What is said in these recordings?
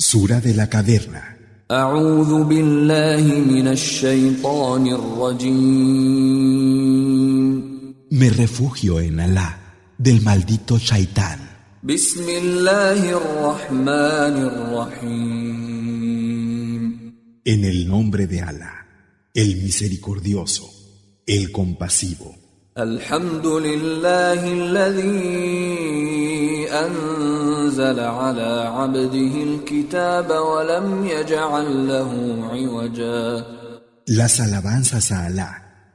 Sura de la caverna. أعوذ بالله من الشيطان الرجيم. Me refugio en Alá, del maldito Shaitán. بسم الله الرحمن الرحيم. En el nombre de Alá, el misericordioso, el compasivo. الحمد لله الذي أنزل على عبده الكتاب ولم يجعل له عوجا. Las alabanzas a Alá,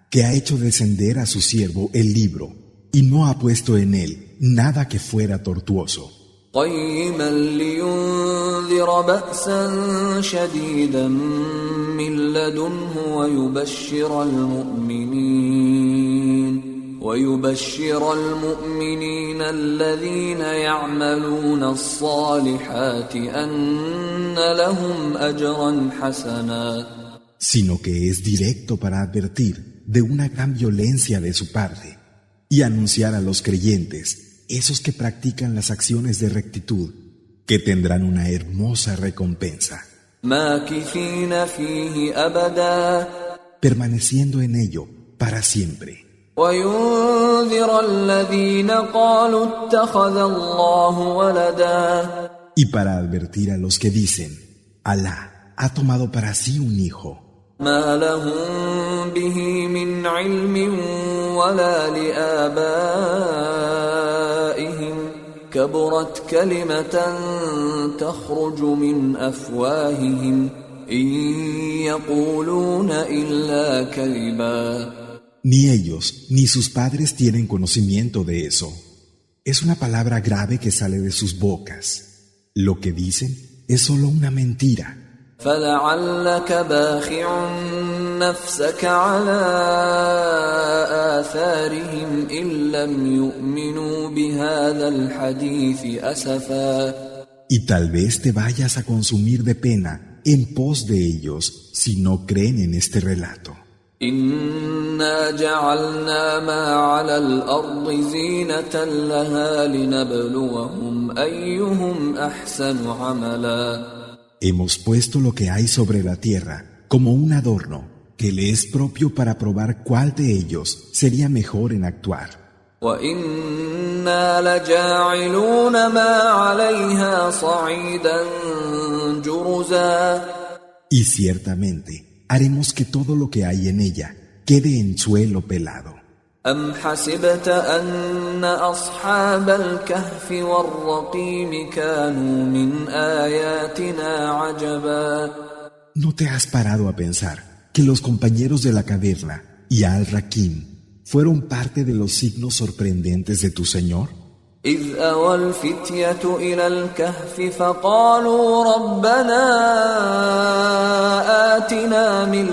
que ha hecho descender a su siervo el libro, y no ha puesto en él nada que fuera tortuoso. قيما لينذر بأسا شديدا من لدنه ويبشر المؤمنين الذين يعملون الصالحات أن لهم أجرا حسنا. Sino que es directo para advertir de una gran violencia de su parte y anunciar a los creyentes, esos que practican las acciones de rectitud, que tendrán una hermosa recompensa, ماكثين فيه أبدا. permaneciendo en ello para siempre. وينذر الذين قالوا اتخذ الله ولدا. Y para advertir a los que dicen, Alá ha tomado para sí un hijo, ما لهم به من علم ولا لآبائهم كبرت كلمة تخرج من أفواههم إن يقولون إلا كذبا. Ni ellos ni sus padres tienen conocimiento de eso. Es una palabra grave que sale de sus bocas. Lo que dicen es solo una mentira. فلعلك باخع نفسك على آثارهم إن لم يؤمنوا بهذا الحديث أسفا. Y tal vez te vayas a consumir de pena en pos de ellos si no creen en este relato. إنا جعلنا ما على الأرض زينة لها لنبلوهم أيهم أحسن عملا. Hemos puesto lo que hay sobre la tierra como un adorno que le es propio para probar cuál de ellos sería mejor en actuar. وَإِنَّا لَجَاعِلُونَ مَا عَلَيْهَا صَعِيدًا جُرُزًا. Y ciertamente haremos que todo lo que hay en ella quede en suelo pelado. أَمْ حَسِبْتَ أَنَّ أَصْحَابَ الْكَهْفِ وَالرَّقِيمِ كَانُوا مِنْ آيَاتِنَا عَجَبًا. ¿No te has parado a pensar que los compañeros de la caverna y Al-Rakim fueron parte de los signos sorprendentes de tu Señor? إِذْ أَوَى الْفِتْيَةُ إِلَى الْكَهْفِ فَقَالُوا رَبَّنَا آتِنَا مِن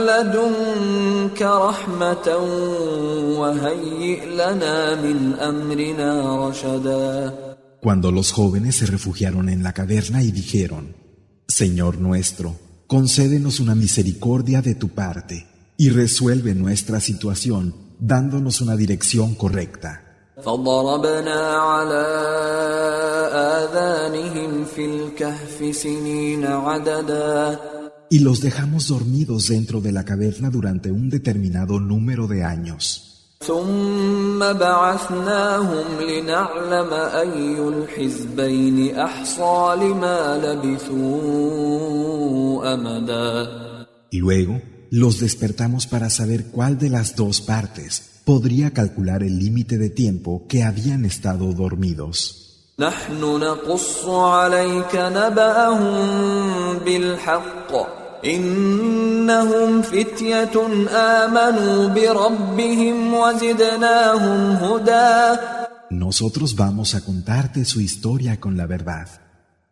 لَّدُنكَ رَحْمَةً وَهَيِّئْ لَنَا مِنْ أَمْرِنَا رَشَدًا. Cuando los jóvenes se refugiaron en la caverna y dijeron, Señor nuestro, concédenos una misericordia de tu parte y resuelve nuestra situación dándonos una dirección correcta. فضربنا على آذانهم في الكهف سنين عددا. Y los dejamos dormidos dentro de la caverna durante un determinado número de años. ثم بعثناهم لنعلم أي الحزبين أحصى لما لبثوا أمدا. Luego los despertamos para saber cuál de las dos partes podría calcular el límite de tiempo que habían estado dormidos. نحن نقص عليك نبأهم بالحق إنهم فتية آمنوا بربهم وزدناهم هدى. Nosotros vamos a contarte su historia con la verdad.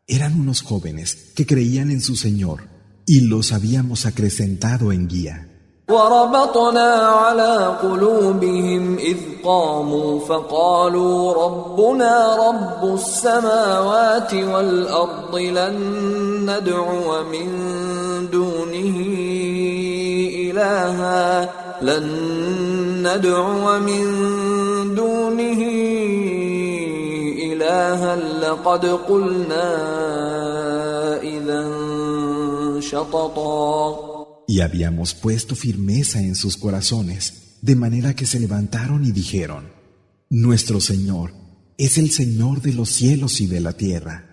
Eran unos jóvenes que creían en su Señor y los habíamos acrecentado en guía. وربطنا على قلوبهم إذ قاموا فقالوا ربنا رب السماوات والأرض لن ندعو من دونه إلها لن ندعو من دونه إلها لقد قلنا إذا شططا. Y habíamos puesto firmeza en sus corazones, de manera que se levantaron y dijeron: Nuestro Señor es el Señor de los cielos y de la tierra.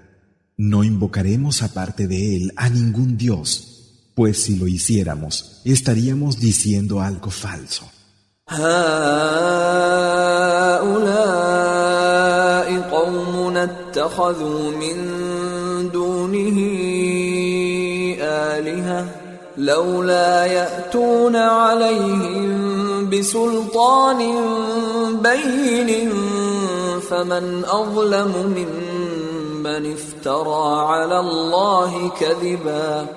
No invocaremos aparte de Él a ningún Dios, pues si lo hiciéramos, estaríamos diciendo algo falso. هؤلاء قوم اتخذوا من دونه آلهة لولا يأتون عليهم بسلطان بين فمن أظلم ممن افترى على الله كذبا.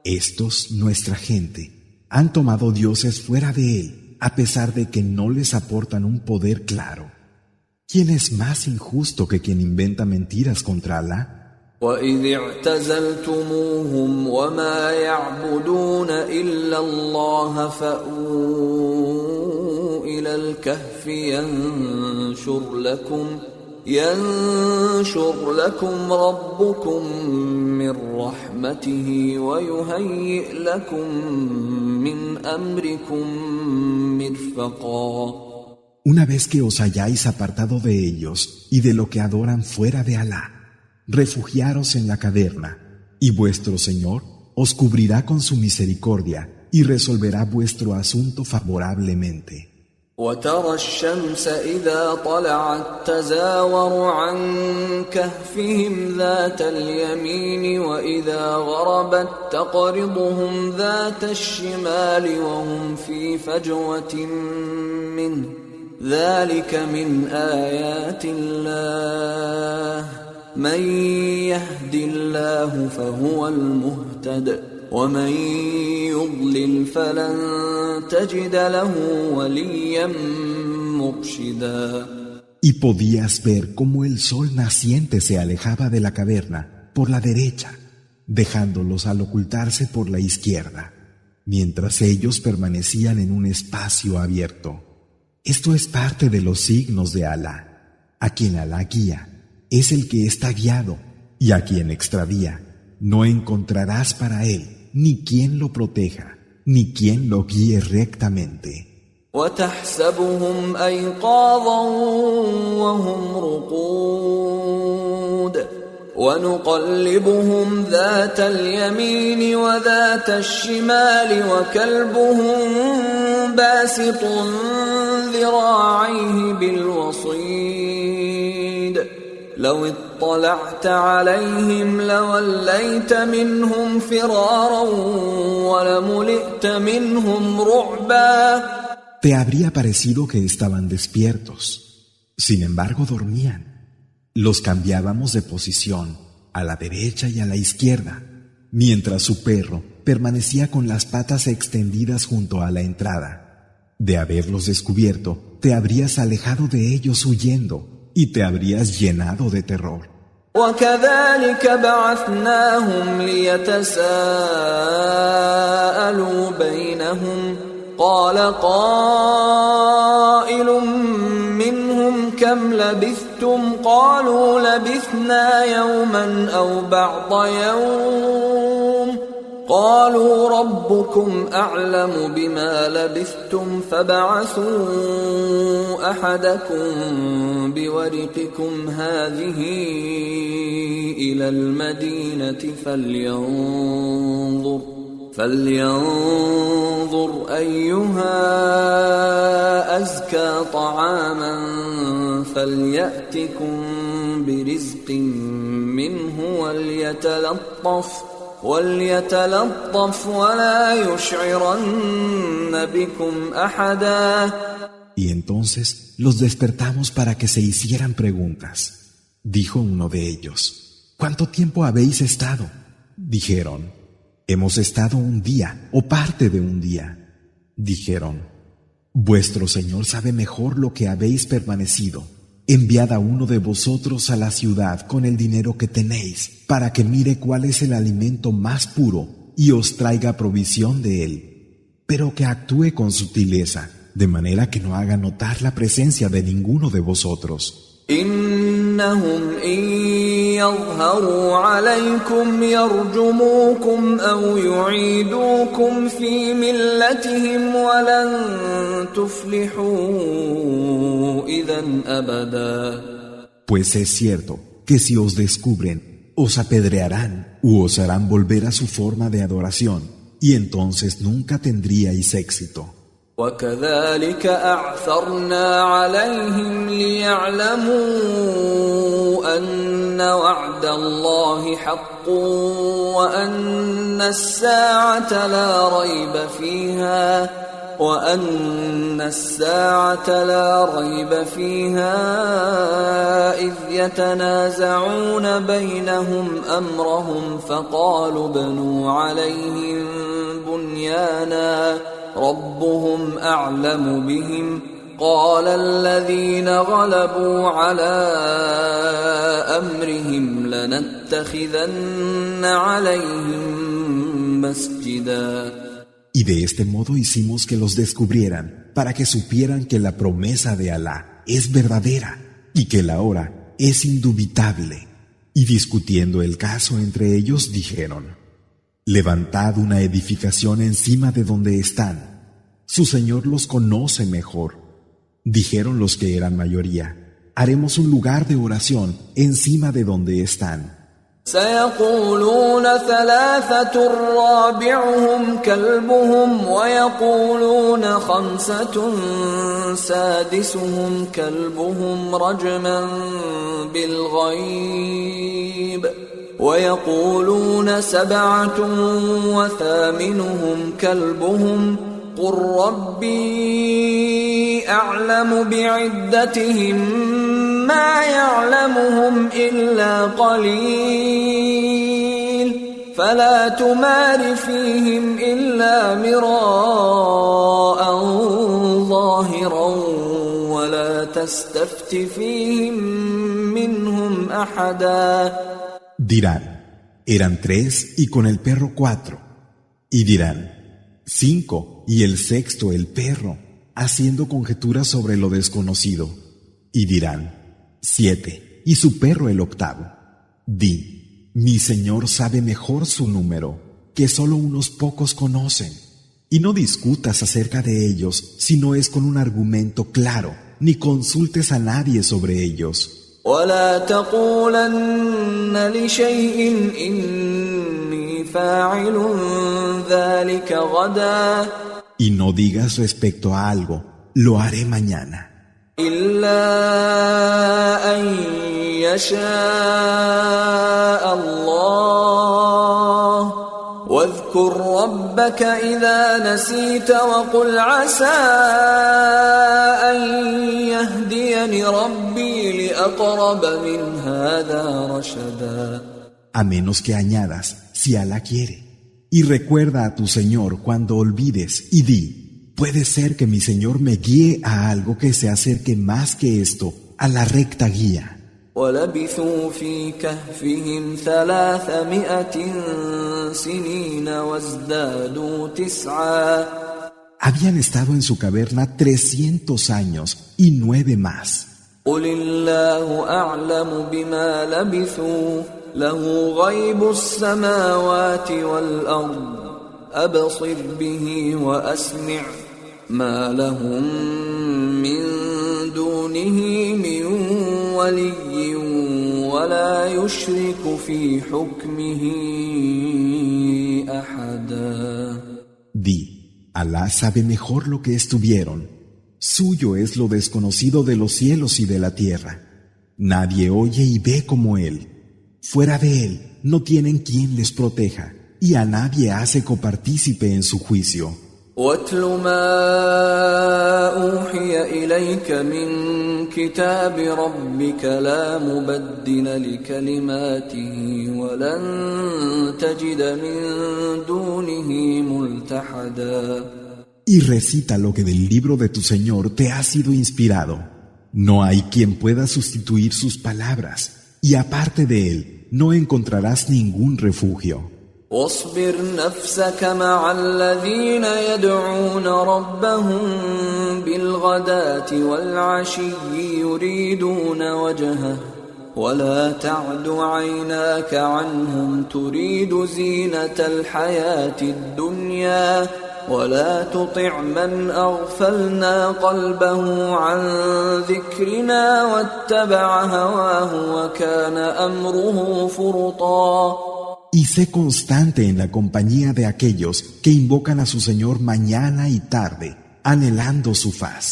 Estos, nuestra gente, han tomado dioses fuera de Él, a pesar de que no les aportan un poder claro. ¿Quién es más injusto que quien inventa mentiras contra Alá? وَإِذِ اعْتَزَلْتُمُوهُمْ وَمَا يَعْبُدُونَ إِلَّا اللَّهَ فَأْوُوا إِلَى الْكَهْفِ ينشر لكم ربكم من رحمته ويهيئ لكم من أمركم مرفقا. Una vez que os hayáis apartado de ellos y de lo que adoran fuera de Alá, refugiaros en la caverna, y vuestro Señor os cubrirá con su misericordia y resolverá vuestro asunto favorablemente. وترى الشمس إذا طلعت تزاور عن كهفهم ذات اليمين وإذا غربت تقرضهم ذات الشمال وهم في فجوة منه ذلك من آيات الله من يهد الله فهو المهتد ومن يضلل فلن تجد له وليا مرشدا. Y podías ver cómo el sol naciente se alejaba de la caverna por la derecha, dejándolos al ocultarse por la izquierda, mientras ellos permanecían en un espacio abierto. Esto es parte de los signos de Alá. A quien Alá guía es el que está guiado, y a quien extravía no encontrarás para él ni quien lo proteja, ni quien lo guíe rectamente. وتحسبهم أيقاظا وهم رقود ونقلبهم ذات اليمين وذات الشمال وكلبهم باسط ذراعيه بالوصيد لو اطلعت عليهم لوليت منهم فرارا ولملئت منهم رعبا. Te habría parecido que estaban despiertos. Sin embargo, dormían. Los cambiábamos de posición, a la derecha y a la izquierda, mientras su perro permanecía con las patas extendidas junto a la entrada. De haberlos descubierto, te habrías alejado de ellos huyendo y te habrías llenado de terror. وكذلك بعثناهم ليتساءلوا بينهم قال قائل منهم كم لبثتم قالوا لبثنا يوما أو بعض يوم قالوا ربكم أعلم بما لبثتم فابعثوا أحدكم بورقكم هذه إلى المدينة فلينظر أيها أزكى طعاما فليأتكم برزق منه وليتلطف ولا يشعرن بكم أحدا. Y entonces los despertamos para que se hicieran preguntas. Dijo uno de ellos: ¿Cuánto tiempo habéis estado? Dijeron: Hemos estado un día o parte de un día. Dijeron: Vuestro Señor sabe mejor lo que habéis permanecido. Enviad a uno de vosotros a la ciudad con el dinero que tenéis, para que mire cuál es el alimento más puro y os traiga provisión de él, pero que actúe con sutileza de manera que no haga notar la presencia de ninguno de vosotros. إنهم إن يظهروا عليكم يرجموكم أو يعيدوكم في ملتهم ولن تفلحوا إذا أبدا. Pues es cierto que si os descubren, os apedrearán u os harán volver a su forma de adoración, y entonces nunca tendríais éxito. وكذلك أعثرنا عليهم ليعلموا أن وعد الله حق وأن الساعة لا ريب فيها إذ يتنازعون بينهم أمرهم فقالوا ابنوا عليهم بنيانا ربهم أعلم بهم قال الذين غلبوا على أمرهم لنتخذن عليهم مسجدا. Y de este modo hicimos que los descubrieran, para que supieran que la promesa de Alá es verdadera y que la hora es indubitable. Y discutiendo el caso entre ellos dijeron: levantad una edificación encima de donde están. Su Señor los conoce mejor. Dijeron los que eran mayoría: haremos un lugar de oración encima de donde están. سيقولون ثلاثة رابعهم كلبهم ويقولون خمسة سادسهم كلبهم رجما بالغيب ويقولون سبعة وثامنهم كلبهم قل ربي أعلم بعدتهم ما يعلمهم إلا قليل فلا تمار فيهم إلا مراء ظاهرا ولا تستفت فيهم منهم أحدا. Dirán: eran 3 y con el perro 4. Y dirán: 5 y el sexto el perro, haciendo conjeturas sobre lo desconocido. Y dirán: 7 y su perro el octavo. Di: mi Señor sabe mejor su número, que solo unos pocos conocen. Y no discutas acerca de ellos si no es con un argumento claro, ni consultes a nadie sobre ellos. ولا تقولن لشيء إني فاعل ذلك غدا. Y no digas respecto a algo: lo haré mañana. إلا أن يشاء الله واذكر ربك إذا نسيت وقل عسى أن يهديني ربي لأقرب من هذا رشدا. A menos que añadas: si Alá quiere. Y recuerda a tu Señor cuando olvides y di: puede ser que mi Señor me guíe a algo que se acerque más que esto a la recta guía. ولبثوا في كهفهم 300 سنين وازدادوا 9. Habían estado en su caverna 300 años y 9 más. قل الله أعلم بما لبثوا له غيب السماوات والأرض أبصر به وأسمع ما لهم من دونه من ولي ولا يشرك في حكمه أحدا. Di: Alá sabe mejor lo que estuvieron. Suyo es lo desconocido de los cielos y de la tierra. Nadie oye y ve como Él. Fuera de Él no tienen quien les proteja, y a nadie hace copartícipe en su juicio. واتل ما أوحي إليك من كتاب ربك لا مبدل لكلماته ولن تجد من دونه ملتحدا. Y recita lo que del libro de tu Señor te ha sido inspirado. No hay quien pueda sustituir sus palabras, y aparte de Él no encontrarás ningún refugio. واصبر نفسك مع الذين يدعون ربهم بالغداة والعشي يريدون وجهه ولا تعد عيناك عنهم تريد زينة الحياة الدنيا ولا تطع من أغفلنا قلبه عن ذكرنا واتبع هواه وكان أمره فرطا. Y sé constante en la compañía de aquellos que invocan a su Señor mañana y tarde, anhelando su faz.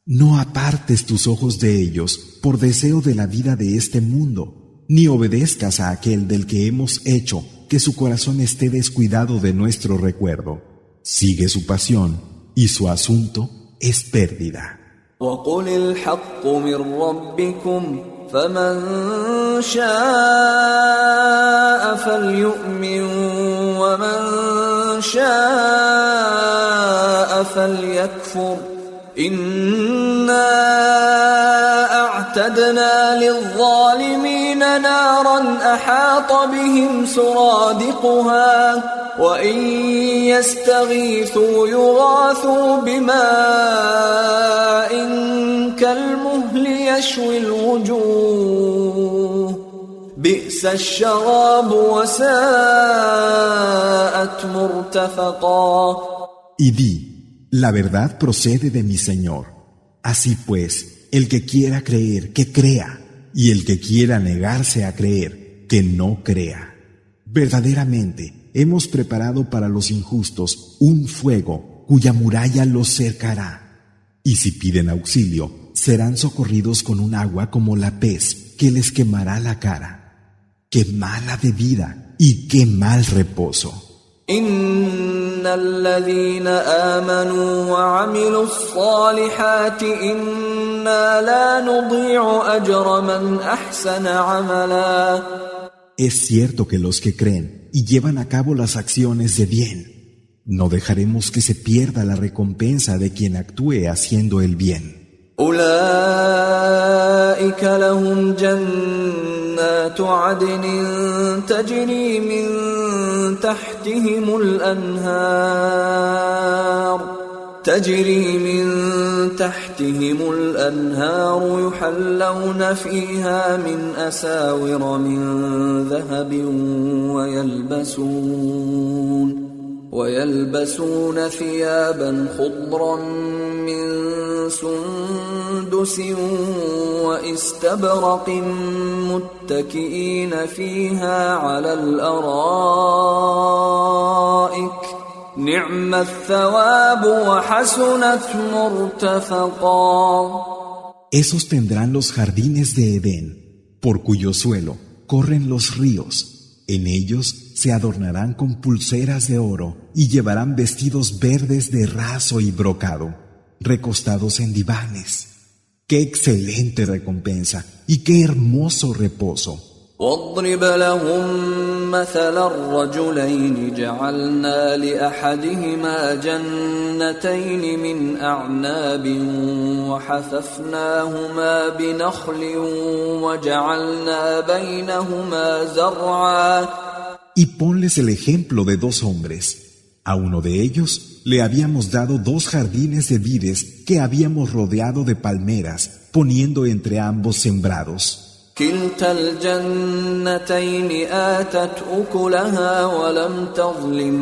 No apartes tus ojos de ellos por deseo de la vida de este mundo, ni obedezcas a aquel del que hemos hecho que su corazón esté descuidado de nuestro recuerdo. Sigue su pasión y su asunto es pérdida. وَقُلِ الْحَقُّ مِنْ رَبِّكُمْ فَمَنْ شَاءَ فَلْيُؤْمِنْ وَمَنْ شَاءَ فَلْيَكْفُرْ إِنَّا أَعْتَدْنَا لِلظَّالِمِينَ نَارًا أَحَاطَ بِهِمْ سُرَادِقُهَا وَإِنْ يَسْتَغِيثُوا يُغَاثُوا بِمَاءٍ كَالْمُهْلِ يَشْوِي الْوُجُوهَ بِئْسَ الشَّرَابُ وَسَاءَتْ مُرْتَفَقًا. Y di, la verdad procede de mi Señor. Así pues, el que quiera creer, que crea, y el que quiera negarse a creer, que no crea. Verdaderamente, hemos preparado para los injustos un fuego cuya muralla los cercará. Y si piden auxilio, serán socorridos con un agua como la pez que les quemará la cara. ¡Qué mala bebida y qué mal reposo! إن الذين آمنوا وعملوا الصالحات إنا لا نضيع أجر من أحسن عملا. Es cierto que los que creen y llevan a cabo las acciones de bien, no dejaremos que se pierda la recompensa de quien actúe haciendo el bien. أولئك لهم جنات عدن تجري من تحتهم الأنهار يحلون فيها من أساور من ذهب ويلبسون ثيابا خضرا من سندس واستبرق متكئين فيها على الأرائك نعم الثواب وحسنت مرتفقا. Esos tendrán los jardines de Edén, por cuyo suelo corren los ríos. En ellos se adornarán con pulseras de oro y llevarán vestidos verdes de raso y brocado, recostados en divanes. ¡Qué excelente recompensa y qué hermoso reposo! واضرب لهم مثل الرجلين جعلنا لأحدهما جنتين من أعناب وحففناهما بنخل وجعلنا بينهما زرعا. Y ponles el ejemplo de dos hombres. A uno de ellos le habíamos dado dos jardines de vides que habíamos rodeado de palmeras, poniendo entre ambos sembrados. كلتا الجنتين آتت أكلها ولم تظلم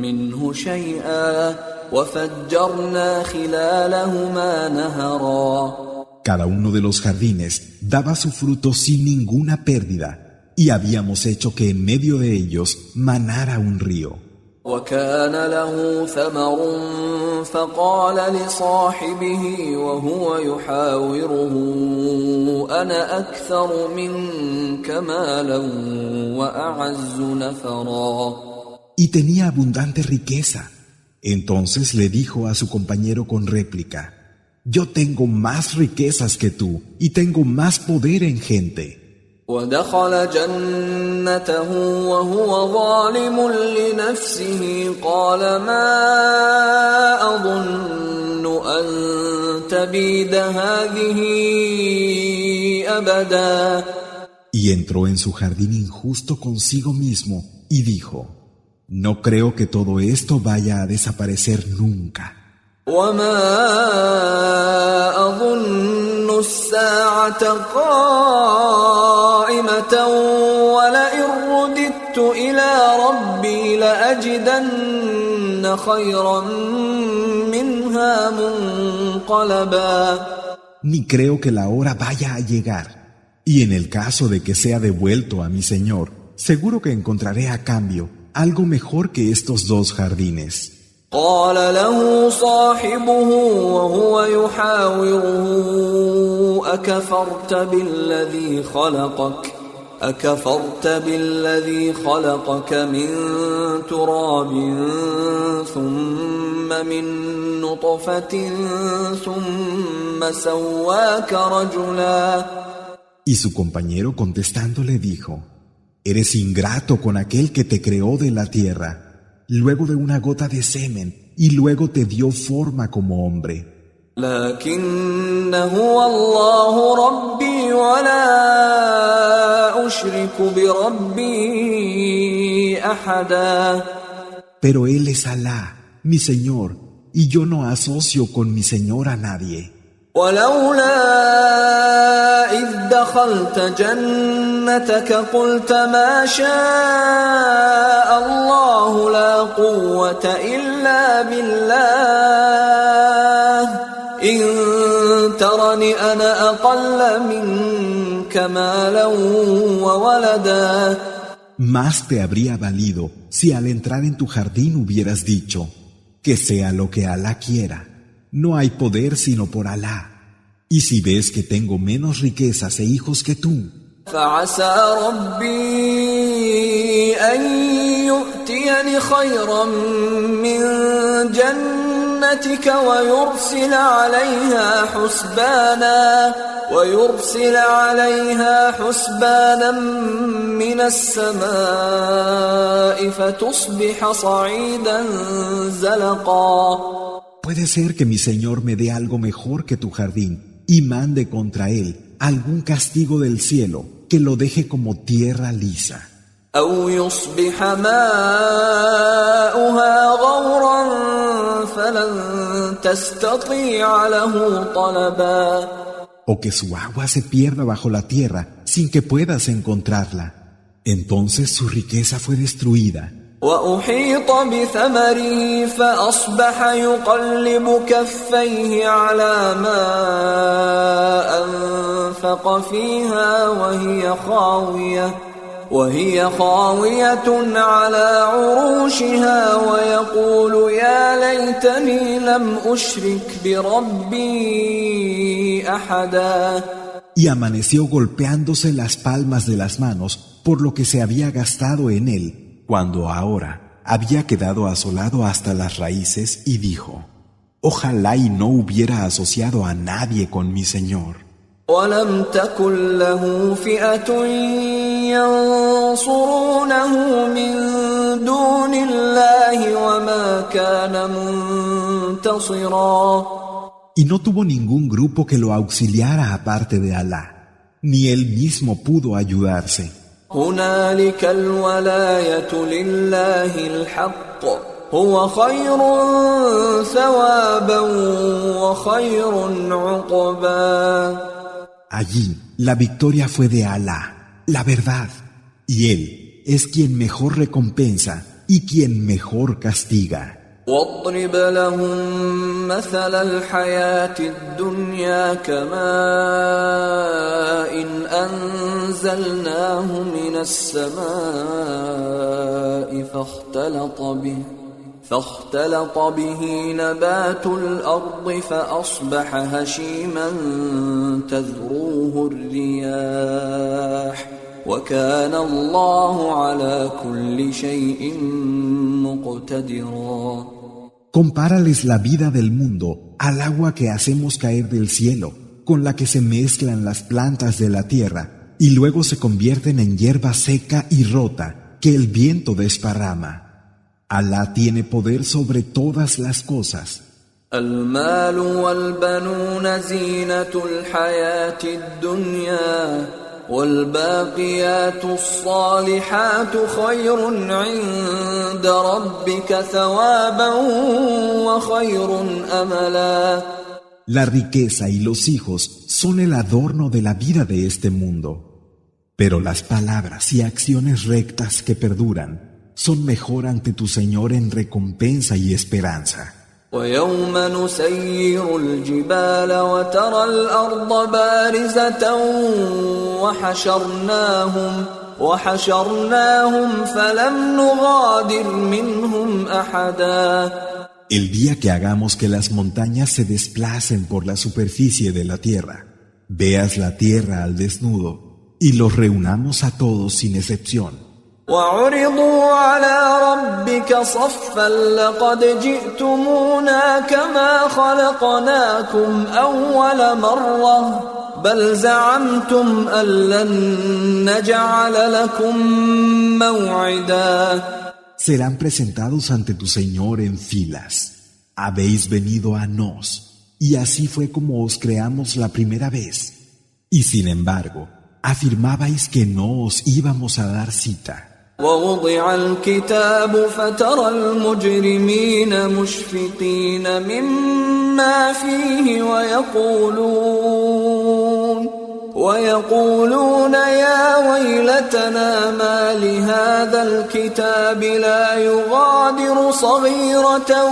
منه شيئا وفجرنا خلالهما نهرا. Cada uno de los jardines daba su fruto sin ninguna pérdida, y habíamos hecho que en medio de ellos manara un río. وكان له ثمر فقال لصاحبه وهو يحاوره أنا أكثر منك مالا وأعز نفرا. Y tenía abundante riqueza. Entonces le dijo a su compañero con réplica: Yo tengo más riquezas que tú y tengo más poder en gente. ودخل جنته وهو ظالم لنفسه قال ما أظن أن تبيد هذه أبدا. Y entró en su jardín injusto consigo mismo y dijo: no creo que todo esto vaya a desaparecer nunca. وما أظن الساعة قائمة ولئن رددت إلى ربي لأجدن خيرا منها منقلبا. Ni creo que la hora vaya a llegar. Y en el caso de que sea devuelto a mi Señor, seguro que encontraré a cambio algo mejor que estos dos jardines. قال له صاحبه وهو يحاوره أكفرت بالذي خلقك من تراب ثم من نطفة ثم سواك رجلا. Y su compañero contestando le dijo: eres ingrato con aquel que te creó de la tierra, luego de una gota de semen, y luego te dio forma como hombre. لكن هو الله ربي ولا أشرك بربي أحدا. Pero él es Alá, mi Señor, y yo no asocio con mi Señor a nadie. ولولا إذ دخلت جنتك قلت ما شاء الله لا قوة إلا بالله إن ترني أنا أقل منك مالا وولدا. Más te habría valido si al entrar en tu jardín hubieras dicho: que sea lo que Alá quiera. No hay poder sino por Alá. Y si ves que tengo menos riquezas e hijos que tú, فعسى ربي أن يؤتيني خيرا من جنتك ويرسل عليها حسبانا من السماء فتصبح صعيدا زلقا. puede ser que mi Señor me dé algo mejor que tu jardín y mande contra él algún castigo del cielo que lo deje como tierra lisa. أو يصبح ماؤها غورا فلن تستطيع له طلبا. O que su agua se pierda bajo la tierra sin que puedas encontrarla. Entonces su riqueza fue destruida. وأحيط بثمره فأصبح يقلب كفيه على ما أنفق فيها وهي خاوية على عروشها ويقول يا ليتني لم أشرك بربي أحدا. Y amaneció golpeándose las palmas de las manos por lo que se había gastado en él, cuando ahora había quedado asolado hasta las raíces, y dijo: ojalá y no hubiera asociado a nadie con mi Señor. ولم تكن له فئة ينصرونه من دون الله وما كان منتصرا. Y no tuvo ningún grupo que lo auxiliara aparte de Alá, ni él mismo pudo ayudarse. هنالك الولاية لله الحق هو خير ثوابا وخير عقبا. Allí la victoria fue de Alá, la verdad, y él es quien mejor recompensa y quien mejor castiga. واضرب لهم مثل الحياة الدنيا كماء أنزلناه من السماء فاختلط به نبات الأرض فأصبح هشيما تذروه الرياح وكان الله على كل شيء مقتدرا. Compárales la vida del mundo al agua que hacemos caer del cielo, con la que se mezclan las plantas de la tierra y luego se convierten en hierba seca y rota que el viento desparrama. Alá tiene poder sobre todas las cosas. المال والبنون زينة الحياة الدنيا والباقيات الصالحات خير عند ربك ثوابا وخير أملا. La riqueza y los hijos son el adorno de la vida de este mundo, pero las palabras y acciones rectas que perduran son mejor ante tu Señor en recompensa y esperanza. ويوم نسير الجبال وترى الأرض بارزة وحشرناهم فلم نغادر منهم أحدا. El día que hagamos que las montañas se desplacen por la superficie de la tierra, veas la tierra al desnudo y los reunamos a todos sin excepción. وعرضوا على ربك صفا لقد جئتمونا كما خلقناكم أول مرة بل زعمتم أن لن نجعل لكم موعدا. Serán presentados ante tu Señor en filas. Habéis venido a nos, y así fue como os creamos la primera vez. Y sin embargo, afirmabais que no os íbamos a dar cita. ووضع الكتاب فترى المجرمين مشفقين مما فيه ويقولون يا ويلتنا ما لهذا الكتاب لا يغادر صغيرة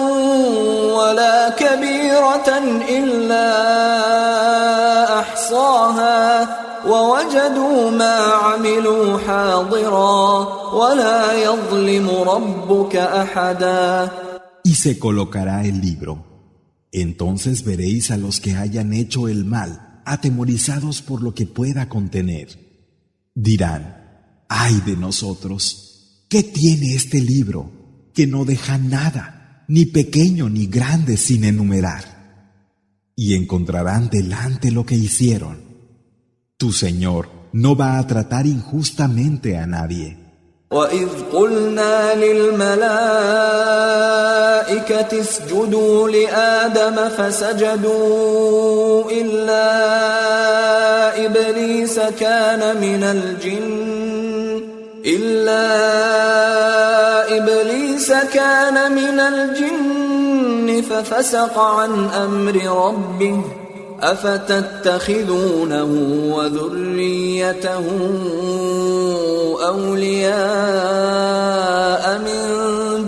ولا كبيرة إلا أحصاها ووجدوا ما عملوا حاضرا ولا يظلم ربك أحدا. Y se colocará el libro. Entonces veréis a los que hayan hecho el mal, atemorizados por lo que pueda contener. Dirán, ¡ay de nosotros! ¿Qué tiene este libro? Que no deja nada, ni pequeño ni grande sin enumerar. Y encontrarán delante lo que hicieron. Tu Señor no va a tratar injustamente a nadie. وَإِذْ قُلْنَا لِلْمَلَائِكَةِ اسْجُدُوا لِآدَمَ فَسَجَدُوا إِلَّا إِبْلِيسَ كَانَ مِنَ الْجِنِّ فَفَسَقَ عَنْ أَمْرِ رَبِّهِ أفتتخذونه وذريته أولياء من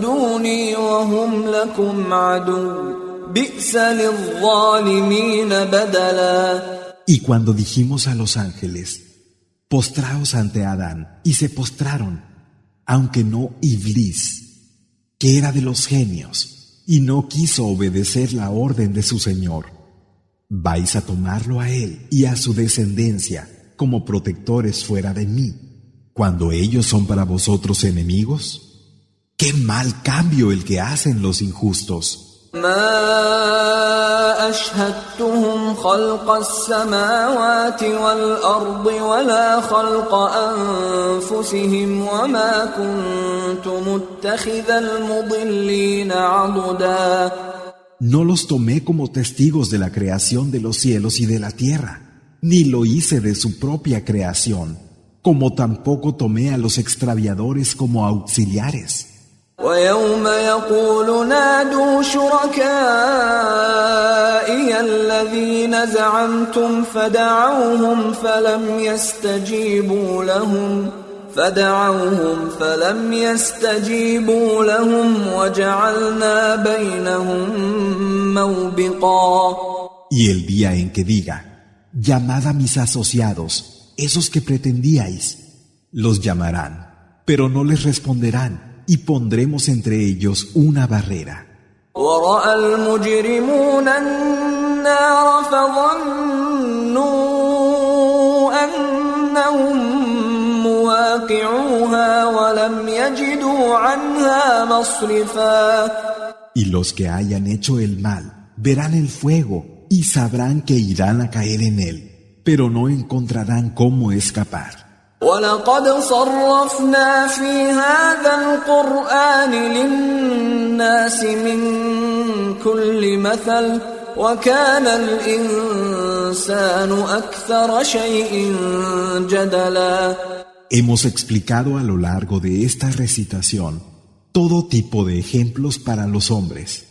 دوني وهم لكم عدو بئس للظالمين بدلا. Y cuando dijimos a los ángeles, postraos ante Adán, y se postraron, aunque no Iblis, que era de los genios, y no quiso obedecer la orden de su Señor. ¿Vais a tomarlo a él y a su descendencia como protectores fuera de mí, cuando ellos son para vosotros enemigos? ¡Qué mal cambio el que hacen los injustos! ما أشهدتهم خلق السماوات والأرض ولا خلق أنفسهم وما كنت متخذ المضلين عضدا. No los tomé como testigos de la creación de los cielos y de la tierra, ni lo hice de su propia creación, como tampoco tomé a los extraviadores como auxiliares. ويوم يقول نادوا شركائي الذين زعمتم فدعوهم فلم يستجيبوا لهم وجعلنا بينهم موبقا. Y el día en que diga, llamad a mis asociados, esos que pretendíais, los llamarán, pero no les responderán, y pondremos entre ellos una barrera. ورأى المجرمون النار فظنوا أنهم مواقعوها ولم يجدوا عنها مصرفا. Y los que hayan hecho el mal verán el fuego y sabrán que irán a caer en él, pero no encontrarán cómo escapar. وَلَقَدْ صَرَّفْنَا فِي هَذَا الْقُرْآنِ لِلنَّاسِ مِنْ كُلِّ مَثَلٍ وكان الإنسان أكثر شيء جدلا. Hemos explicado a lo largo de esta recitación todo tipo de ejemplos para los hombres.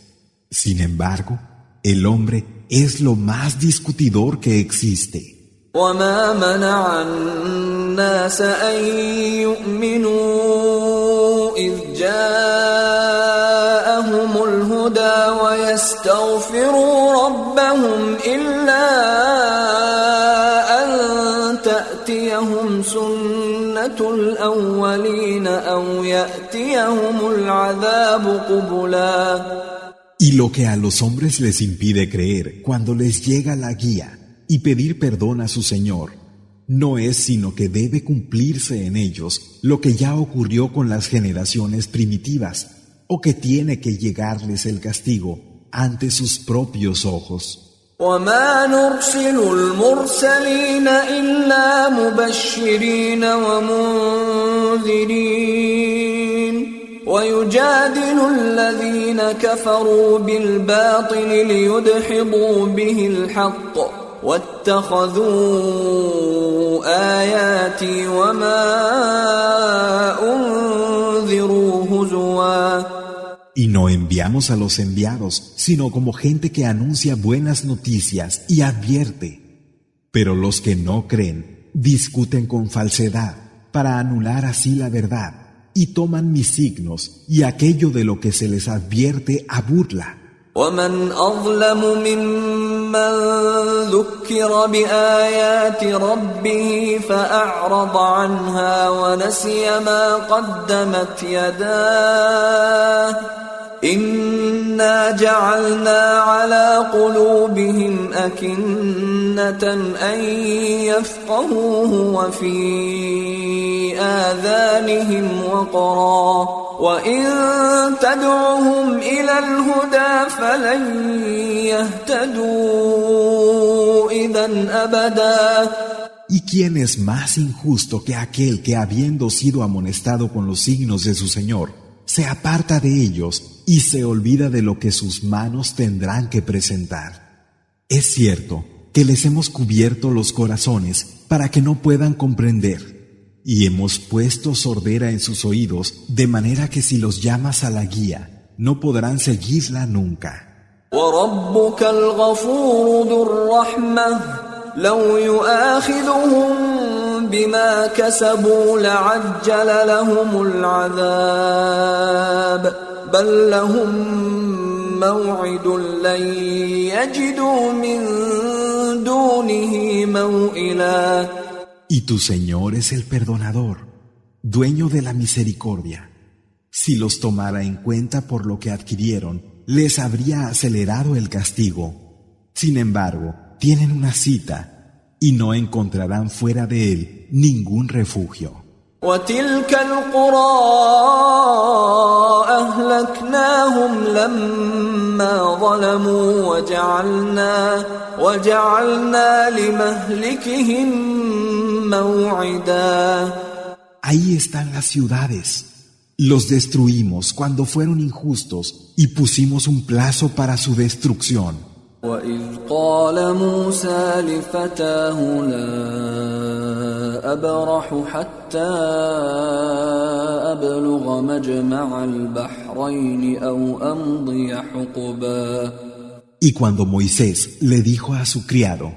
Sin embargo, el hombre es lo más discutidor que existe. وما منع الناس أن يؤمنوا إذ جاءهم الهدى ويستغفروا ربهم إلا أن تأتيهم سنة الأولين أو يأتيهم العذاب قبلا. Y lo que a los hombres les impide creer cuando les llega la guía y pedir perdón a su Señor, no es sino que debe cumplirse en ellos lo que ya ocurrió con las generaciones primitivas, o que tiene que llegarles el castigo ante sus propios ojos. وما نرسل المرسلين إلا مبشرين ومنذرين ويجادل الذين كفروا بالباطل ليدحضوا به الحق واتخذوا آياتي وما أنذروا هزوا. Y no enviamos a los enviados, sino como gente que anuncia buenas noticias y advierte. Pero los que no creen discuten con falsedad para anular así la verdad, y toman mis signos y aquello de lo que se les advierte a burla. ومن أظلم ممن ذكر بآيات ربه فأعرض عنها ونسي ما قدمت يداه إنا جعلنا على قلوبهم أكنة أن يفقهوه وفي آذانهم وقرا وإن تدعهم إلى الهدى فلن يهتدوا إذا أبدا. ¿Y quién es más injusto que aquel que, habiendo sido amonestado con los signos de su Señor, se aparta de ellos y se olvida de lo que sus manos tendrán que presentar? Es cierto que les hemos cubierto los corazones para que no puedan comprender, y hemos puesto sordera en sus oídos, de manera que si los llamas a la guía, no podrán seguirla nunca. وَرَبُّكَ الْغَفُورُ ذُو الرَّحْمَةِ لَوْ يُؤَاخِذُهُم بِمَا كَسَبُوا لَعَجَّلَ لَهُمُ الْعَذَابَ بَل لَّهُم مَّوْعِدٌ لَّن يَجِدُوا مِن دُونِهِ مَوْئِلًا. Y tu Señor es el perdonador, dueño de la misericordia. Si los tomara en cuenta por lo que adquirieron, les habría acelerado el castigo. Sin embargo, tienen una cita y no encontrarán fuera de él ningún refugio. وَتِلْكَ الْقُرَىٰ أَهْلَكْنَاهُمْ لَمَّا ظَلَمُوا وَجَعَلْنَا لِمَهْلِكِهِم مَّوْعِدًا. Ahí están las ciudades. Los destruimos cuando fueron injustos y pusimos un plazo para su destrucción. وَإِذْ قَالَ مُوسَى لِفَتَاهُ لَا أَبْرَحُ حَتَّى أَبْلُغَ مَجْمَعَ الْبَحْرَيْنِ أَوْ أَمْضِيَ حُقُبًا. Y cuando Moisés le dijo a su criado,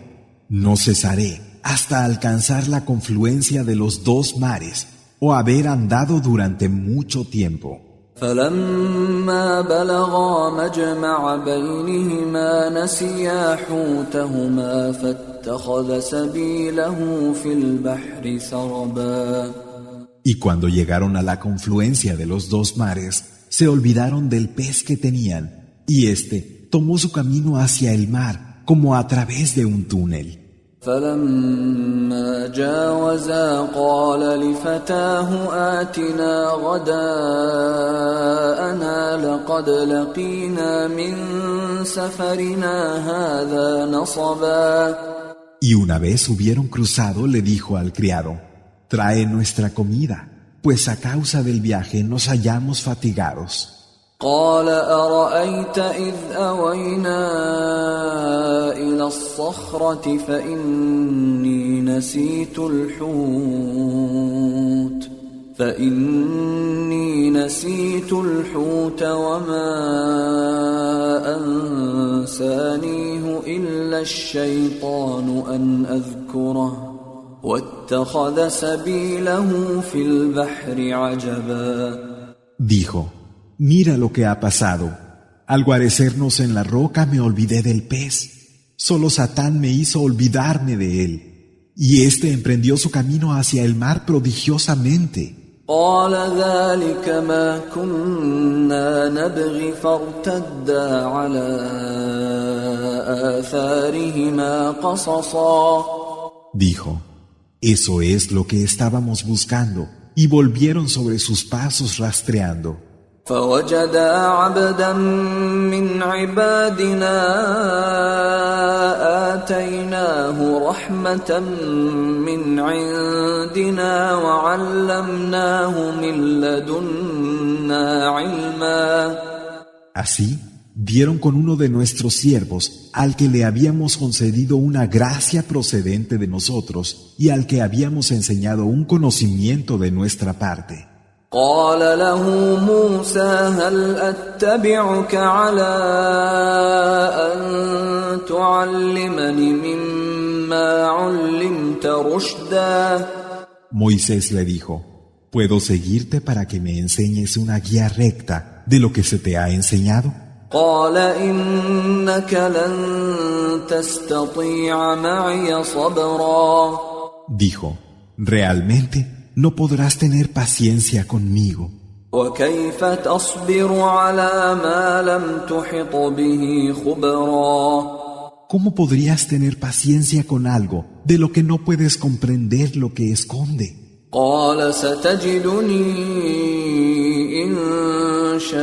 no cesaré hasta alcanzar la confluencia de los dos mares o haber andado durante mucho tiempo. فَلَمَّا بَلَغَا مَجْمَعَ بَيْنِهِمَا نَسِيَا حُوتَهُمَا فَاتَّخَذَ سَبِيلَهُ فِي الْبَحْرِ سَرَبًا. Y cuando llegaron a la confluencia de los dos mares, se olvidaron del pez que tenían, y éste tomó su camino hacia el mar como a través de un túnel. فَلَمَّا جَاوَزَا قَالَ لِفَتَاهُ آتِنَا غَدَاءَنَا لَقَدْ لَقِينَا مِنْ سَفَرِنَا هَذَا نَصَبًا. Y una vez hubieron cruzado, le dijo al criado, trae nuestra comida, pues a causa del viaje nos hallamos fatigados. قال أرأيت إذ أوينا إلى الصخرة فإني نسيت الحوت وما أنسانيه إلا الشيطان أن أذكره واتخذ سبيله في البحر عجبا. Dijo: Mira lo que ha pasado. Al guarecernos en la roca me olvidé del pez. Solo Satán me hizo olvidarme de él. Y éste emprendió su camino hacia el mar prodigiosamente. قال ذلك ما كنا نبغي فارتدا على آثارهما قصصا. Dijo: Eso es lo que estábamos buscando. Y volvieron sobre sus pasos rastreando. فوجدا عبدا من عبادنا آتيناه رحمة من عندنا وعلمناه من لدنا علما. Así dieron con uno de nuestros siervos al que le habíamos concedido una gracia procedente de nosotros y al que habíamos enseñado un conocimiento de nuestra parte. قال له موسى هل أتبعك على أن تعلمني مما علمت رشدا. Moisés le dijo: ¿Puedo seguirte para que me enseñes una guía recta de lo que se te ha enseñado? قال إنك لن تستطيع معي صبرا. Dijo: Realmente no podrás tener paciencia conmigo. وكيف تصبر على ما لم تحط به خبرا. ¿Cómo podrías tener paciencia con algo de lo que no puedes comprender lo que esconde? قال ستجدني إن شاء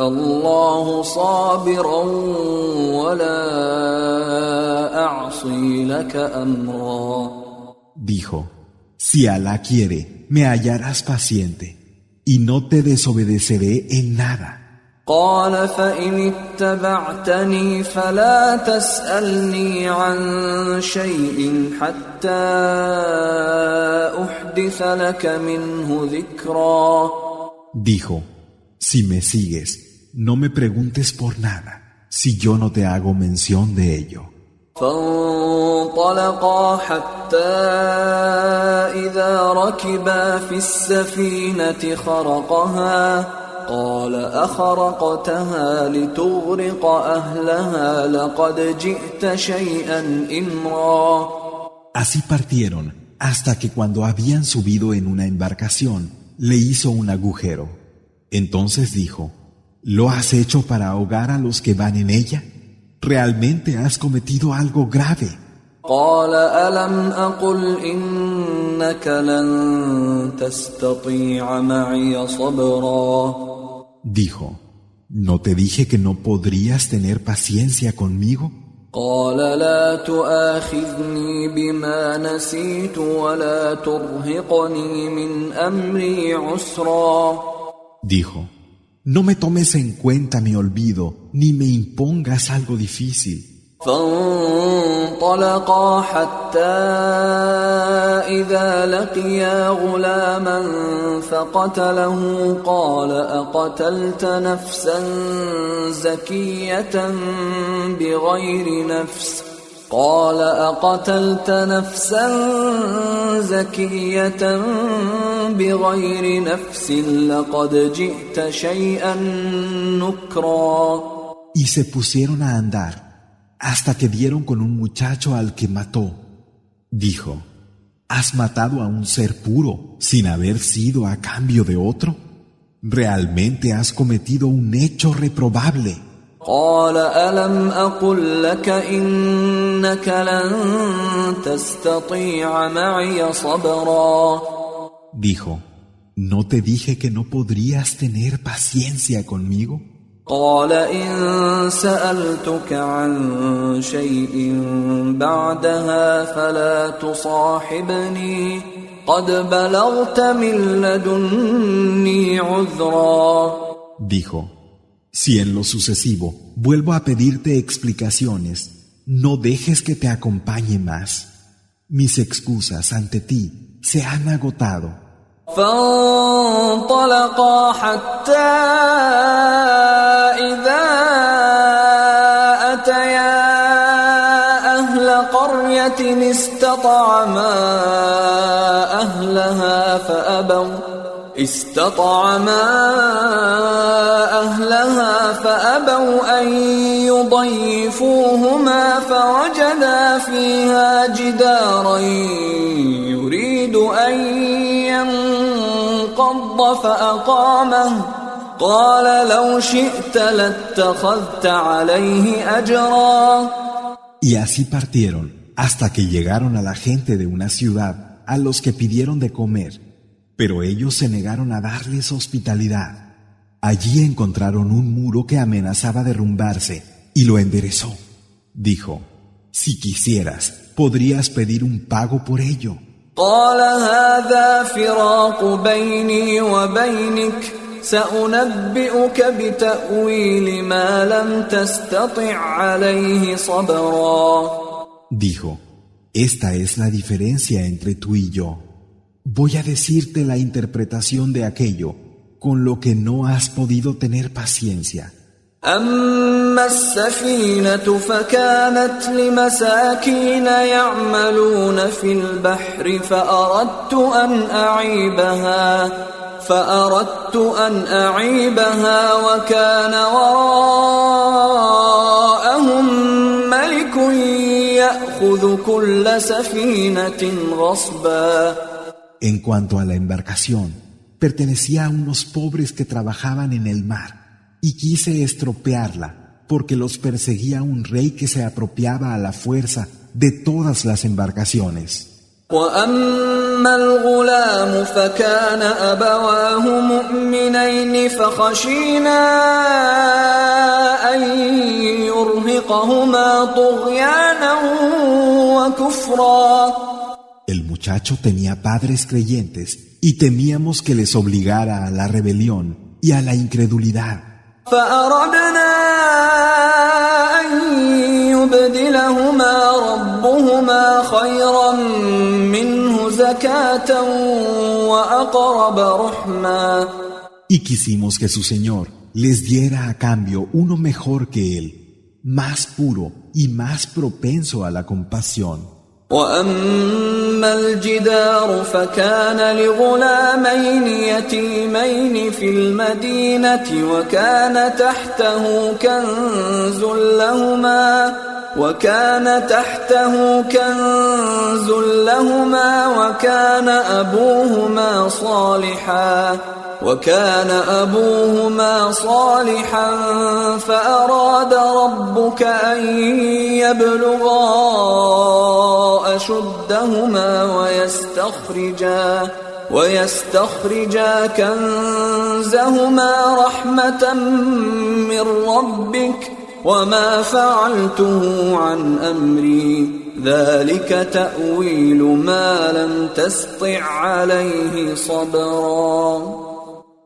الله صابرا ولا أعصي لك أمرا. Dijo: Si Alá quiere, me hallarás paciente y no te desobedeceré en nada. قال فإن اتبعتني فلا تسألني عن شيء حتى أحدث لك منه ذكرا. Dijo: Si me sigues, no me preguntes por nada, si yo no te hago mención de ello. فانطلقا حتى إذا ركبا في السفينة خرقها قال أخرقتها لتغرق أهلها لقد جئت شيئا إمرا. Así partieron hasta que cuando habían subido en una embarcación le hizo un agujero. Entonces dijo: ¿Lo has hecho para ahogar a los que van en ella? Realmente has cometido algo grave. قال ألم أقل إنك لن تستطيع معي صبرا. Dijo: ¿No te dije que no podrías tener paciencia conmigo? قال لا تؤاخذني بما نسيت ولا ترهقني من أمري عسرا. Dijo: No me tomes en cuenta mi olvido, ni me impongas algo difícil. فانطلقا حتى إذا لقيا غلاما فقتله قال أقتلت نفسا زكية بغير نفس لقد جئت شيئا نكرا. Y se pusieron a andar hasta que dieron con un muchacho al que mató. Dijo: ¿Has matado a un ser puro sin haber sido a cambio de otro? Realmente has cometido un hecho reprobable. قال ألم أقل لك إنك لن تستطيع معي صبرا. Dijo: ¿No te dije que no podrías tener paciencia conmigo? قال إن سألتك عن شيء بعدها فلا تصاحبني قد بلغت من لدني عذرا. Dijo: si en lo sucesivo vuelvo a pedirte explicaciones, no dejes que te acompañe más. Mis excusas ante ti se han agotado. فانطلقا حتى إذا أتيا أهل قرية استطعما أهلها فأبوا أن يضيفوهما فوجدا فيها جدارا يريد أن ينقض فأقامه قال لو شئت لاتخذت عليه أجرا. Y así partieron hasta que llegaron a la gente de una ciudad a los que pidieron de comer, pero ellos se negaron a darles hospitalidad. Allí encontraron un muro que amenazaba derrumbarse y lo enderezó. Dijo: si quisieras, podrías pedir un pago por ello. قال هذا فراق بيني وبينك سأنبئك بتأويل ما لم تستطع عليه صبرا. Dijo: esta es la diferencia entre tú y yo. Voy a decirte la interpretación de aquello con lo que no has podido tener paciencia. أما السفينة فكانت لمساكين يعملون في البحر فأردت أن أعيبها وكان وراءهم ملك يأخذ كل سفينة غصبا. En cuanto a la embarcación, pertenecía a unos pobres que trabajaban en el mar, y quise estropearla porque los perseguía un rey que se apropiaba a la fuerza de todas las embarcaciones. وأما الغلام فكان أبواه مؤمنين فخشينا أن يرهقهما طغيانا وكفرا. El muchacho tenía padres creyentes y temíamos que les obligara a la rebelión y a la incredulidad. فأردنا أن يبدلهما ربهما خيرا منه زكاة وأقرب رحما. Y quisimos que su Señor les diera a cambio uno mejor que él, más puro y más propenso a la compasión. وأما الجدار فكان لغلامين يتيمين في المدينة وكان تحته كنز لهما وكان أبوهما صالحا فأراد ربك أن يبلغا أشدهما ويستخرجا كنزهما رحمة من ربك وما فعلته عن أمري ذلك تأويل ما لم تسطع عليه صبرا.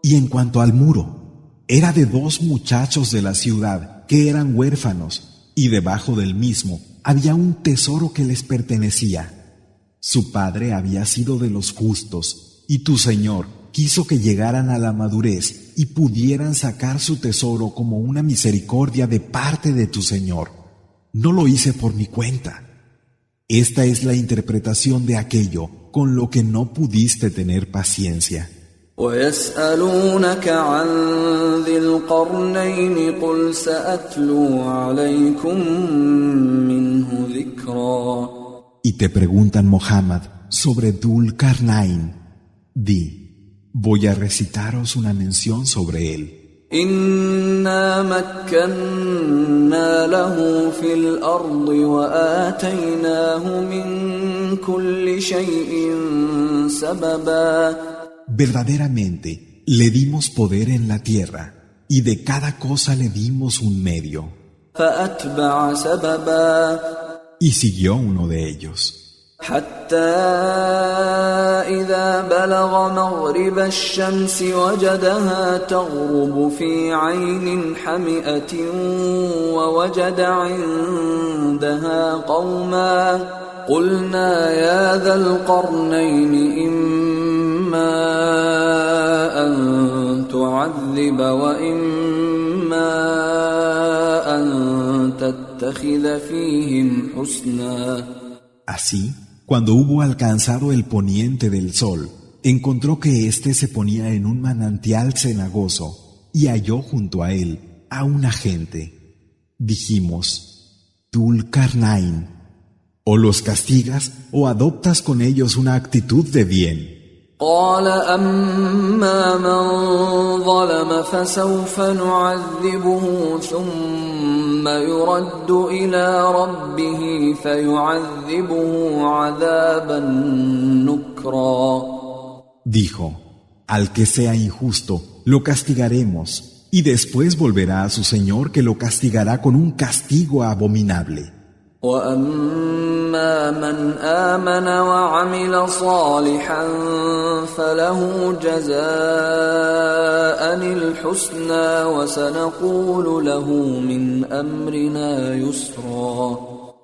Y en cuanto al muro, era de dos muchachos de la ciudad que eran huérfanos, y debajo del mismo había un tesoro que les pertenecía. Su padre había sido de los justos, y tu Señor quiso que llegaran a la madurez y pudieran sacar su tesoro como una misericordia de parte de tu Señor. No lo hice por mi cuenta. Esta es la interpretación de aquello con lo que no pudiste tener paciencia. ويسألونك عن ذي القرنين قل سأتلو عليكم منه ذكرا. Y te preguntan, Muhammad, sobre Dhul Qarnayn. Di: voy a recitaros una mención sobre él. إنا مكنا له في الأرض وآتيناه من كل شيء سببا. Verdaderamente le dimos poder en la tierra y de cada cosa le dimos un medio. فأتبع سببا. Y siguió uno de ellos. حتى إذا بلغ مغرب الشمس وجدها تغرب في عين حمئة ووجد عندها قوما قلنا يا ذا القرنين إما أن تعذب وإما أن تتخذ فيهم حسنا. Así, cuando hubo alcanzado el poniente del sol, encontró que éste se ponía en un manantial cenagoso y halló junto a él a una gente. Dijimos, Dhul Qarnayn, o los castigas o adoptas con ellos una actitud de bien. قال أما من ظلم فسوف نعذبه ثم يرد إلى ربه فيعذبه عذابا نكرا. Dijo, al que sea injusto, lo castigaremos, y después volverá a su Señor que lo castigará con un castigo abominable. وَأَمَّا مَنْ آمَنَ وَعَمِلَ صَالِحًا فَلَهُ جَزَاءً الْحُسْنَى وَسَنَقُولُ لَهُ مِنْ أَمْرِنَا يُسْرًا.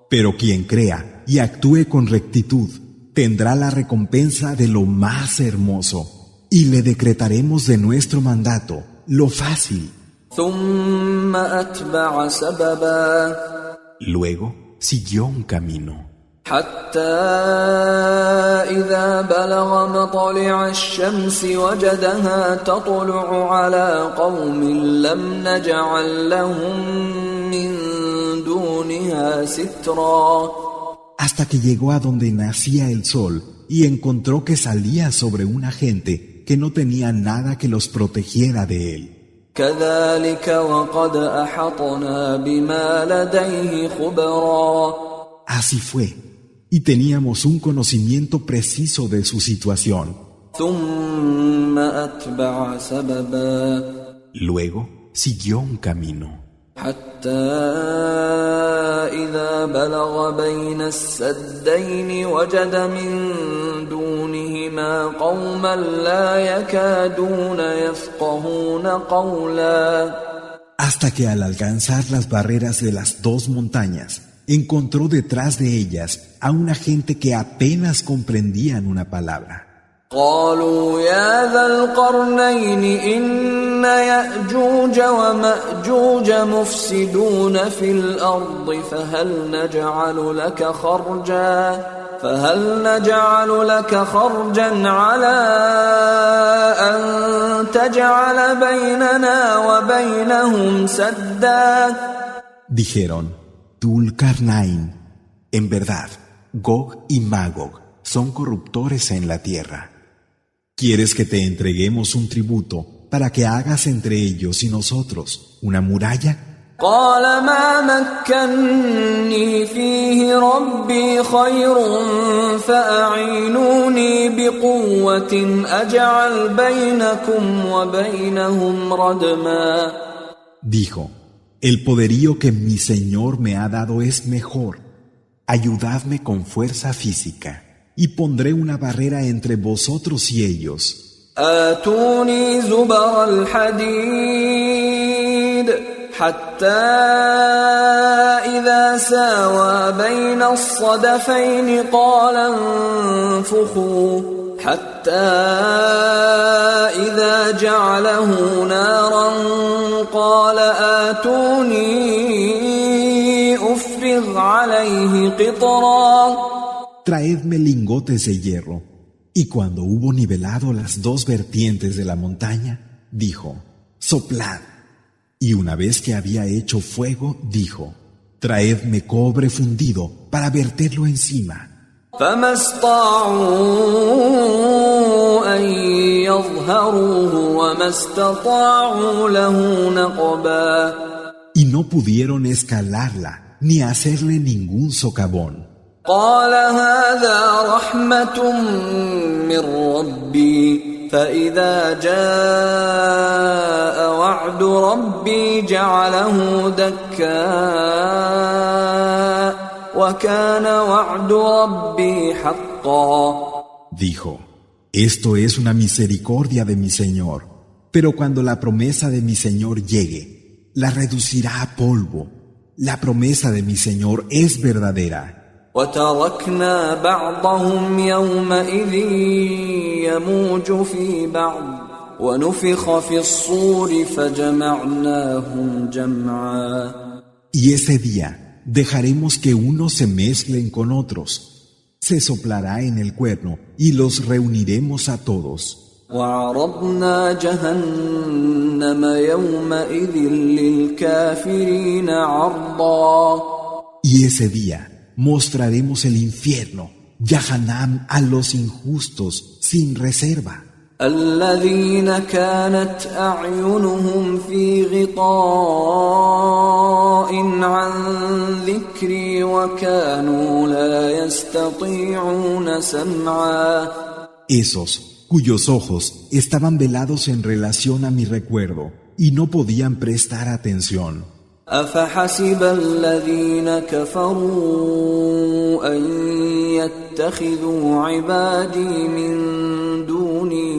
Pero quien crea y actúe con rectitud tendrá la recompensa de lo más hermoso, y le decretaremos de nuestro mandato lo fácil. ثُمَّ أَتْبَعَ سَبَبًا. Luego siguió un camino. حتى إذا بلغ مطلع الشمس وجدها تطلع على قوم لم نجعل لهم من دونها سترا. Hasta que llegó a donde nacía el sol y encontró que salía sobre una gente que no tenía nada que los protegiera de él. كذلك وقد أحطنا بما لديه خبرا. Así fue, y teníamos un conocimiento preciso de su situación. ثم أتبع سببا. Luego siguió un camino. حتى إذا بلغ بين السدين وجد من دونهما قوما لا يكادون يفقهون قولا. Hasta que al alcanzar las barreras de las dos montañas, encontró detrás de ellas a una gente que apenas comprendían una palabra. قالوا يا ذا القرنين إن يأجوج ومأجوج مفسدون في الأرض فهل نجعل لك خرجا على أن تجعل بيننا وبينهم سدا. Dijeron, Dhul Qarnayn, en verdad, Gog y Magog son corruptores en la tierra. ¿Quieres que te entreguemos un tributo para que hagas entre ellos y nosotros una muralla? قال ما مكني فيه ربي خير فأعينوني بقوة أجعل بينكم وبينهم ردما. Dijo, el poderío que mi Señor me ha dado es mejor. Ayudadme con fuerza física y pondré una barrera entre vosotros y ellos. آتوني زبر الحديد حتى إذا ساوى بين الصدفين قال انفخوا حتى إذا جعله نارا قال آتوني أفرغ عليه قطرا. Traedme lingotes de hierro. Y cuando hubo nivelado las dos vertientes de la montaña, dijo, soplad. Y una vez que había hecho fuego, dijo, traedme cobre fundido para verterlo encima. فما استطاعوا أن يظهروه وما استطاعوا له نقبا. Y no pudieron escalarla ni hacerle ningún socavón. قال هذا رحمة من ربي فإذا جاء وعد ربي جعله دكاء وكان وعد ربي حقا. Dijo, esto es una misericordia de mi Señor, pero cuando la promesa de mi Señor llegue, la reducirá a polvo. La promesa de mi Señor es verdadera. وتركنا بعضهم يومئذ يموج في بعض ونفخ في الصور فجمعناهم جمعا. Y ese día dejaremos que unos se mezclen con otros. Se soplará en el cuerno y los reuniremos a todos. وعرضنا جهنم يومئذ للكافرين عرضا. Y ese día mostraremos el infierno, Yahanam, a los injustos, sin reserva. الذين كانت أعينهم في غطاء عن ذكري وكانوا لا يستطيعون سمعا. Esos cuyos ojos estaban velados en relación a mi recuerdo y no podían prestar atención. أفحسب الذين كفروا أن يتخذوا عبادي من دوني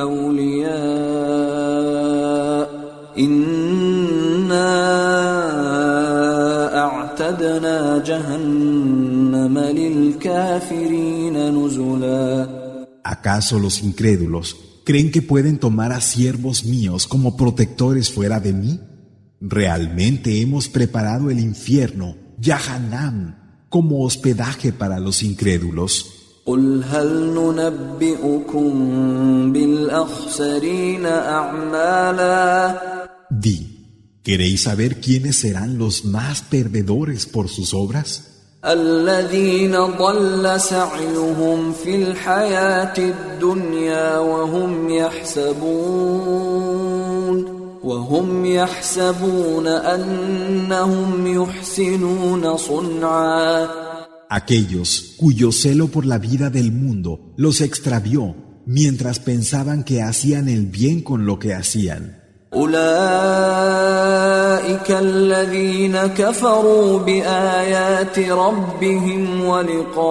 أولياء إنا أعتدنا جهنم للكافرين نزلا. ¿Acaso los incrédulos creen que pueden tomar a siervos míos como protectores fuera de mí? Realmente hemos preparado el infierno, Yahanam, como hospedaje para los incrédulos. قل هل ننبئكم بالأخسرين أعمالا. Di, ¿queréis saber quiénes serán los más perdedores por sus obras? الذين ضل سعيهم في الحياة الدنيا وهم يحسبون أنهم يحسنون صنعا. Aquellos cuyo celo por la vida del mundo los extravió mientras pensaban que hacían el bien con lo que hacían. أولئك الذين كفروا بآيات ربهم ولقائه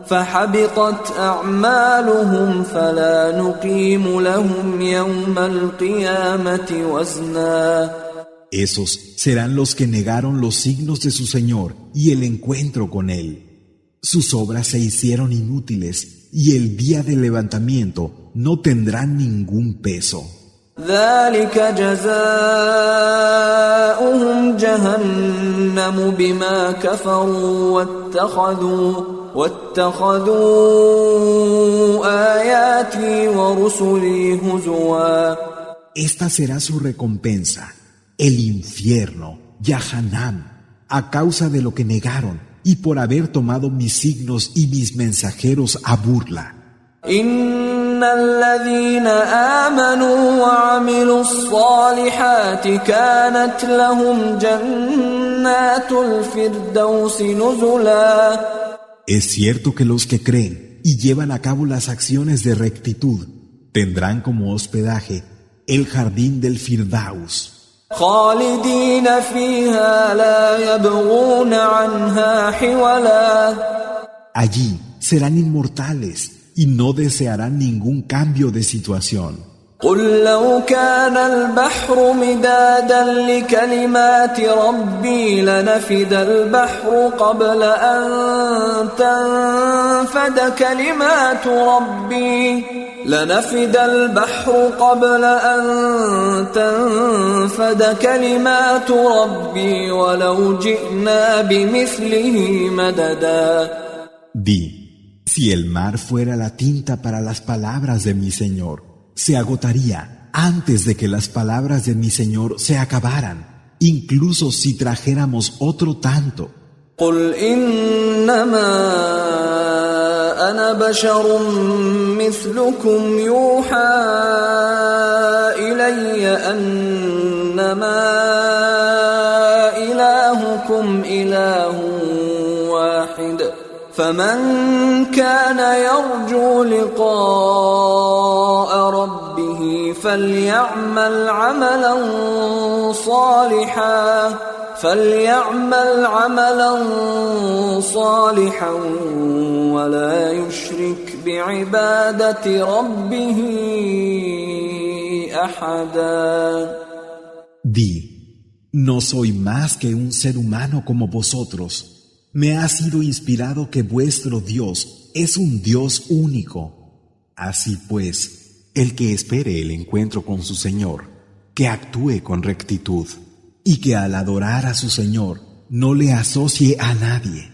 فحبطت أعمالهم فلا نقيم لهم يوم القيامة وزنا. Esos serán los que negaron los signos de su Señor y el encuentro con Él. Sus obras se hicieron inútiles y el día del levantamiento no tendrán ningún peso. ذلك جزاؤهم جهنم بما كفروا واتخذوا آياتي ورسلي هزوا. Esta será su recompensa, el infierno, Yahanam, a causa de lo que negaron y por haber tomado mis signos y mis mensajeros a burla. إن الذين آمنوا وعملوا الصالحات كانت لهم جنات الفردوس نزلا. Es cierto que los que creen y llevan a cabo las acciones de rectitud tendrán como hospedaje el jardín del Firdaus. خالدين فيها لا يبغون عنها حولا. Allí serán inmortales y no desearán ningún cambio de situación. قل لو كان البحر مدادا لكلمات ربي لنفد البحر قبل أن تنفد كلمات ربي ولو جئنا بمثله مددا. Di, si el mar fuera la tinta para las palabras de mi Señor, se agotaría antes de que las palabras de mi Señor se acabaran, incluso si trajéramos otro tanto. قل إنما أنا بشر مثلكم يوحى إلي أنما إلهكم إله واحد فمن كان يرجو لقاء ربه فليعمل عملا صالحا ولا يشرك بعبادة ربه أحدا. Di, no soy más que un ser humano como vosotros. Me ha sido inspirado que vuestro Dios es un Dios único. Así pues, el que espere el encuentro con su Señor, que actúe con rectitud y que al adorar a su Señor no le asocie a nadie.